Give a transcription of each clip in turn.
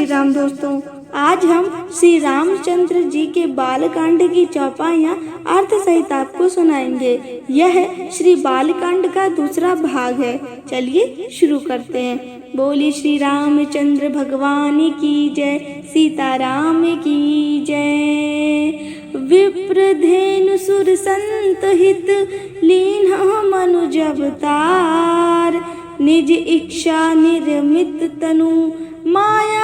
राम दोस्तों, आज हम श्री रामचंद्र जी के बालकांड की चौपाइयाँ अर्थ सहित आपको सुनाएंगे। यह श्री बालकांड का दूसरा भाग है। चलिए शुरू करते हैं। बोली श्री रामचंद्र भगवान की जय, सीताराम की जय। विप्रधेनु सुर संत हित, लीन्ह मनुज अवतार। निज इच्छा निर्मित तनु, माया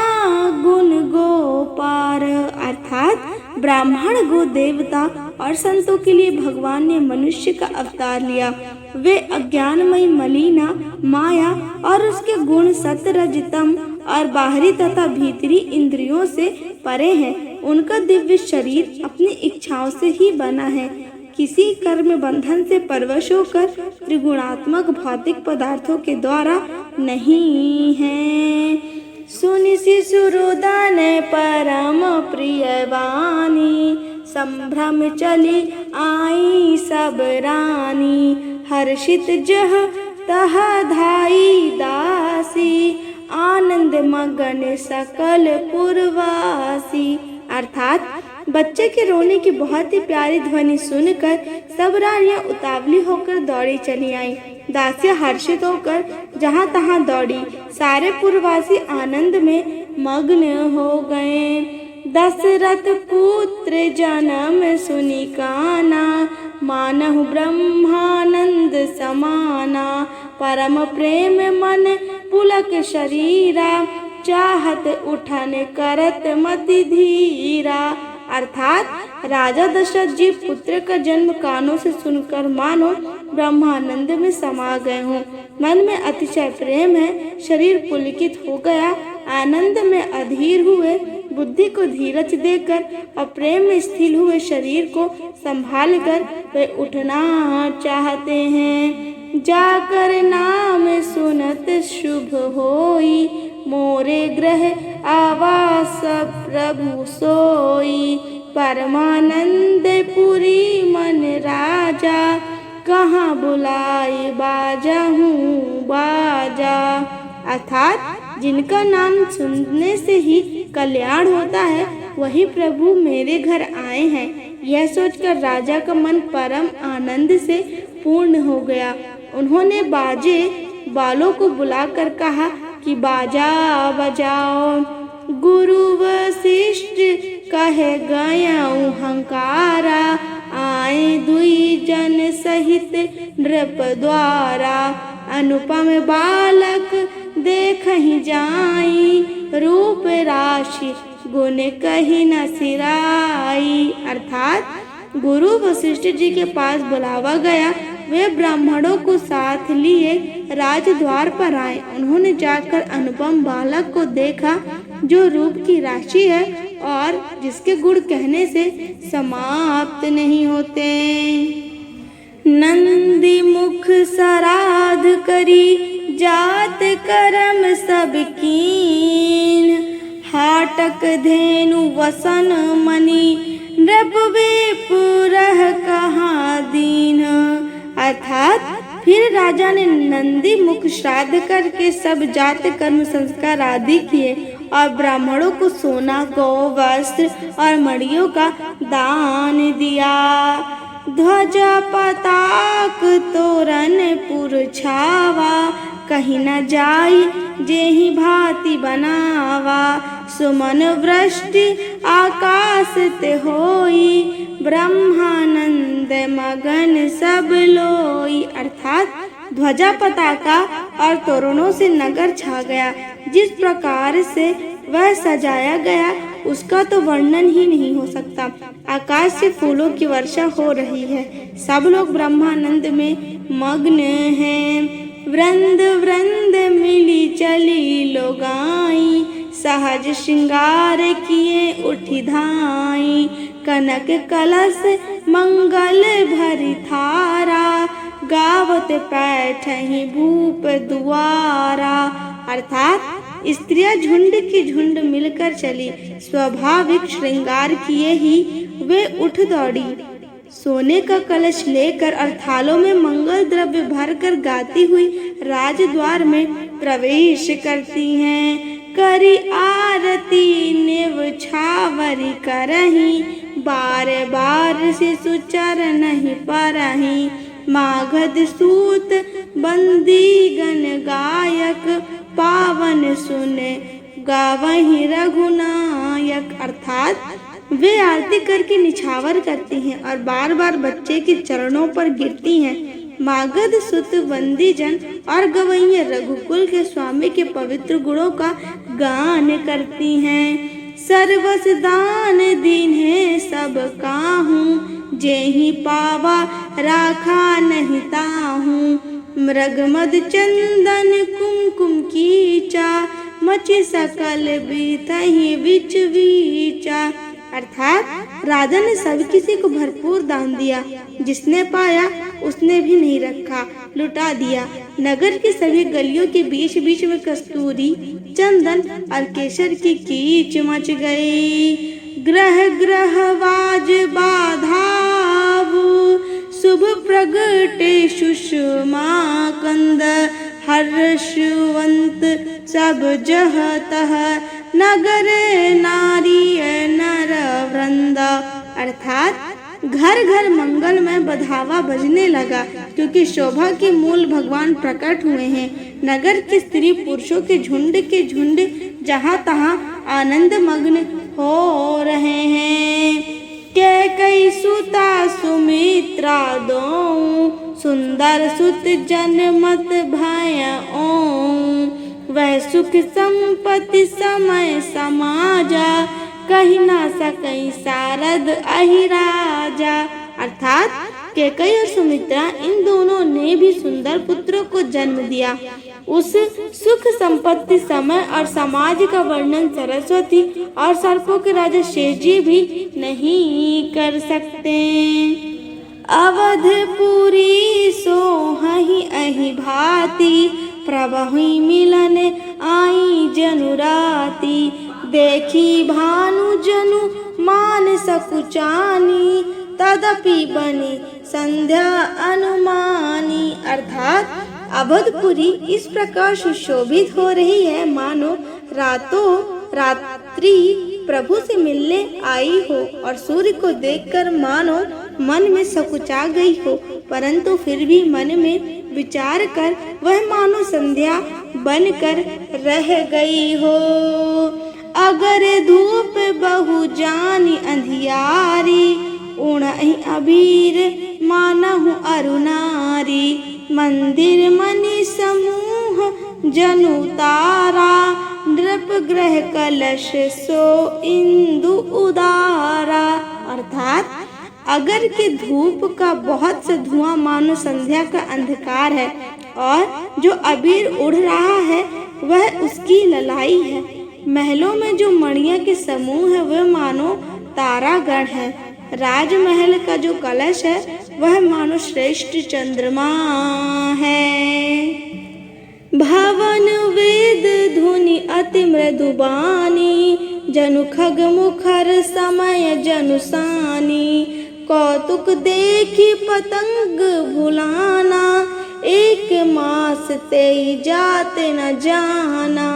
गुण गोपार। अर्थात ब्राह्मण गो देवता और संतों के लिए भगवान ने मनुष्य का अवतार लिया। वे अज्ञानमयी मलिना माया और उसके गुण सत रजतम और बाहरी तथा भीतरी इंद्रियों से परे हैं। उनका दिव्य शरीर अपनी इच्छाओं से ही बना है। किसी कर्म बंधन से परवश होकर त्रिगुणात्मक भौतिक पदार्थों के द्वारा नहीं है। सुनि शिशुरुदन परम प्रिय वाणी, संभ्रम चली आई सब रानी। हर्षित जह तह धाई दासी, आनंद मगन सकल पुरवासी। अर्थात बच्चे के रोने की बहुत ही प्यारी ध्वनि सुनकर सब रानियां उतावली होकर दौड़ी चली आईं। दासियां हर्षित होकर जहां तहां दौड़ी। सारे पुरवासी आनंद में मग्न हो गए। दशरथ पुत्र जन्म सुनि काना, मानहु ब्रह्मानंद समाना। परम प्रेम मन पुलक शरीरा, चाहत उठन करत मति धीरा। अर्थात राजा दशरथ जी पुत्र का जन्म कानों से सुनकर मानो ब्रह्मानंद में समा गए हों। मन में अतिशय प्रेम है, शरीर पुलकित हो गया। आनंद में अधीर हुए, बुद्धि को धीरज देकर और प्रेम में स्थिर हुए शरीर को संभाल कर वे उठना चाहते हैं। जाकर नाम सुनत शुभ होई, मोरे ग्रह आवास प्रभु सोई। परमानंद पुरी मन राजा, कहाँ बुलाई बाजा हूँ बाजा। अर्थात जिनका नाम सुनने से ही कल्याण होता है, वही प्रभु मेरे घर आए हैं। यह सोचकर राजा का मन परम आनंद से पूर्ण हो गया। उन्होंने बाजे बालों को बुलाकर कहा कि बाजा बजाओ। गुरु वशिष्ठ कहे गयाऊँ हंकारा, आए दुई जन सहित नृप द्वारा। अनुपम बालक देखहि जाई, रूप राशि गुण कही न सिराई। अर्थात गुरु वशिष्ठ जी के पास बुलावा गया। वे ब्राह्मणों को साथ लिए राजद्वार पर आए। उन्होंने जाकर अनुपम बालक को देखा, जो रूप की राशि है और जिसके गुण कहने से समाप्त नहीं होते। नंदी मुख सराध करी, जात करम सब कीन। हाटक धेनु वसन मणि, नृप विपुरह कहाँ दीन। अर्थात फिर राजा ने नंदी मुख श्राद्ध करके सब जात कर्म संस्कार आदि किए और ब्राह्मणों को सोना, गौ, वस्त्र और मणियों का दान दिया। ध्वजा पताक तोरण पुर छावा, कहीं न जाई जेहि भांति बनावा। सुमन वृष्टि आकाश ते होई, ब्रह्मानंद मगन सब लोई। अर्थात ध्वजा पताका और तोरणों से नगर छा गया। जिस प्रकार से वह सजाया गया उसका तो वर्णन ही नहीं हो सकता। आकाश से फूलों की वर्षा हो रही है। सब लोग ब्रह्मानंद में मग्न हैं। वृंद वृंद मिली चली लोगाई, सहज श्रृंगार किए उठी धाई। कनक कलश मंगल भरी थारा, गावत पैठहि भूप दुआरा। अर्थात स्त्रियां झुंड की झुंड मिलकर चली। स्वाभाविक श्रृंगार किए ही वे उठ दौड़ी। सोने का कलश लेकर और थालों में मंगल द्रव्य भरकर गाती हुई राजद्वार में प्रवेश करती हैं। करी आरती निवछावरी करही, बार बार से सुचर नहीं परही। मागध सूत बंदी गण गायक, पावन सुने गावहीं रघुनायक। अर्थात वे आरती करके निछावर करती हैं और बार बार बच्चे के चरणों पर गिरती हैं। मागध सुत बंदी जन और गवैया रघुकुल के स्वामी के पवित्र गुणों का गान करती हैं। सर्वस दान दीन है सब काहूँ, जेहि पावा राखा नहीं ताहूँ। मृगमद चंदन कुमकुम कीचा, मचि सकल बीतहि बिच बीचा। अर्थात राजा ने सब किसी को भरपूर दान दिया, जिसने पाया उसने भी नहीं रखा, लुटा दिया। नगर की सभी गलियों के बीच बीच में कस्तूरी, चंदन और केसर की कीच मच गई। ग्रह ग्रह वाज बाधाबु, शुभ प्रगटे सुषमा कंद। हर्षवंत सब जह तह, नगर नारी नर वृंदा। अर्थात घर घर मंगल में बधावा बजने लगा, क्योंकि शोभा के मूल भगवान प्रकट हुए हैं। नगर के स्त्री पुरुषों के झुंड जहाँ तहाँ आनंद मग्न हो रहे हैं। कैकई सुता सुमित्रा दोऊ, सुंदर सुत जनमत भयऊ। वह सुख संपत्ति समय समाजा, कही ना सकई सारद अहि राजा। अर्थात कैकई और सुमित्रा इन दोनों ने भी सुंदर पुत्रों को जन्म दिया। उस सुख संपत्ति समय और समाज का वर्णन सरस्वती और सर्पों के राजा शेषजी भी नहीं कर सकते। अवधपुरी सोहहि अहि भांति, प्रभहुँ मिलन आई जनुराती। देखी भानु जनु मान सकुचानी, तदपि बनी संध्या अनुमानी। अर्थात अवधपुरी इस प्रकार सुशोभित हो रही है मानो रातों रात्रि प्रभु से मिलने आई हो, और सूर्य को देखकर मानो मन में सकुचा गई हो, परंतु फिर भी मन में विचार कर वह मानो संध्या बनकर रह गई हो। अगर धूप बहु जानी अंधियारी, उड़हि अबीर मानहु अरुनारी। मंदिर मणि समूह जनु तारा, नृप ग्रह कलश सो इंदु उदारा। अर्थात अगर के धूप का बहुत से धुआं मानो संध्या का अंधकार है, और जो अबीर उड़ रहा है वह उसकी ललाई है। महलों में जो मणियों के समूह है वह मानो तारागण है। राजमहल का जो कलश है वह मानो श्रेष्ठ चंद्रमा है। भवन वेद धुनि अति मृदुबानी, जनु खग मुखर समय जनुसानी। कौतुक देखी पतंग भुलाना, एक मास तेई जाते न जाना।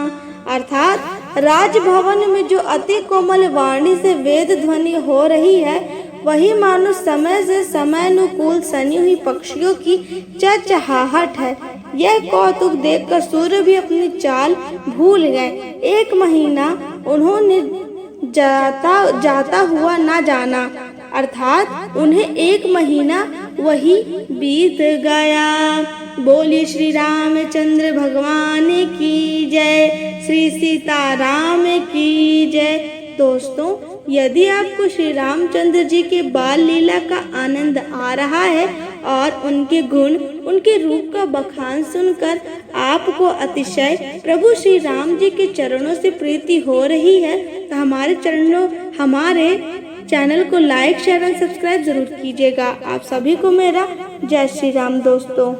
अर्थात राजभवन में जो अति कोमल वाणी से वेद ध्वनि हो रही है, वही मानो समय से समयानुकूल सनी हुई पक्षियों की चहचहाहट है। यह कौतुक देखकर सूर्य भी अपनी चाल भूल गए। एक महीना उन्होंने जाता हुआ ना जाना, अर्थात उन्हें एक महीना वही बीत गया। बोलिए श्री रामचंद्र भगवान की जय, श्री सीताराम की जय। दोस्तों, यदि आपको श्री रामचंद्र जी के बाल लीला का आनंद आ रहा है और उनके गुण, उनके रूप का बखान सुनकर आपको अतिशय प्रभु श्री राम जी के चरणों से प्रीति हो रही है, तो हमारे चैनल को लाइक, शेयर और सब्सक्राइब जरूर कीजिएगा। आप सभी को मेरा जय श्री राम दोस्तों।